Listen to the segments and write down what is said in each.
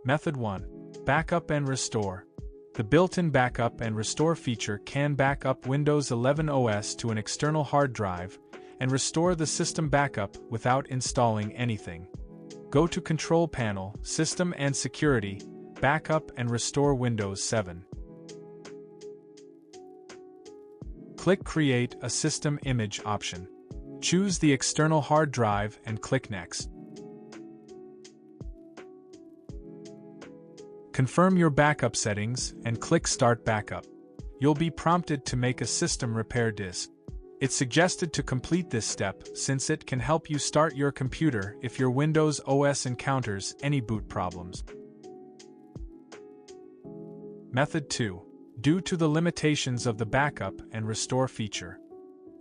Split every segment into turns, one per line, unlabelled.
Method 1. Backup and restore. The built-in backup and restore feature can back up Windows 11 OS to an external hard drive and restore the system backup without installing anything. Go to Control Panel, System and Security, Backup and Restore Windows 7. Click Create a System Image option. Choose the external hard drive and click Next. Confirm your backup settings and click Start Backup. You'll be prompted to make a system repair disk. It's suggested to complete this step since it can help you start your computer if your Windows OS encounters any boot problems. Method 2. Due to the limitations of the backup and restore feature.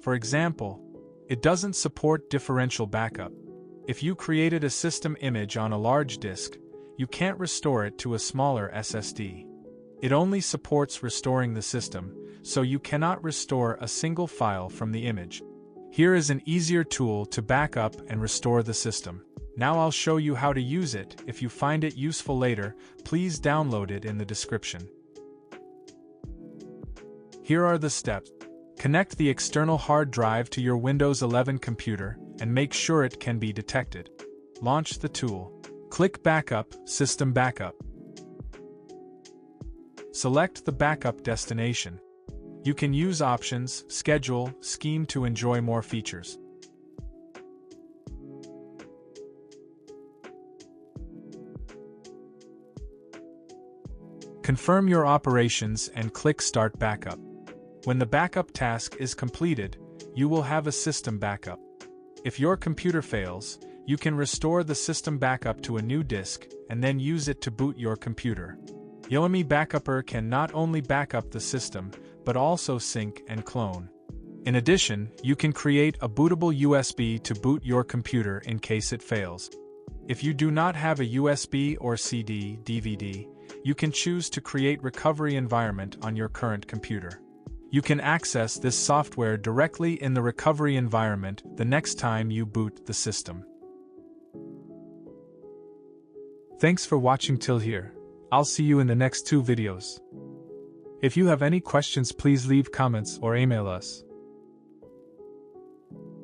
For example, it doesn't support differential backup. If you created a system image on a large disk, you can't restore it to a smaller SSD. It only supports restoring the system, so you cannot restore a single file from the image. Here is an easier tool to back up and restore the system. Now I'll show you how to use it. If you find it useful later, please download it in the description. Here are the steps. Connect the external hard drive to your Windows 11 computer and make sure it can be detected. Launch the tool. Click Backup, System Backup. Select the backup destination. You can use Options, Schedule, Scheme to enjoy more features. Confirm your operations and click Start Backup. When the backup task is completed, you will have a system backup. If your computer fails, you can restore the system backup to a new disk and then use it to boot your computer. AOMEI Backupper can not only backup the system, but also sync and clone. In addition, you can create a bootable USB to boot your computer in case it fails. If you do not have a USB or CD, DVD, you can choose to create recovery environment on your current computer. You can access this software directly in the recovery environment the next time you boot the system. Thanks for watching till here. I'll see you in the next 2 videos. If you have any questions, please leave comments or email us.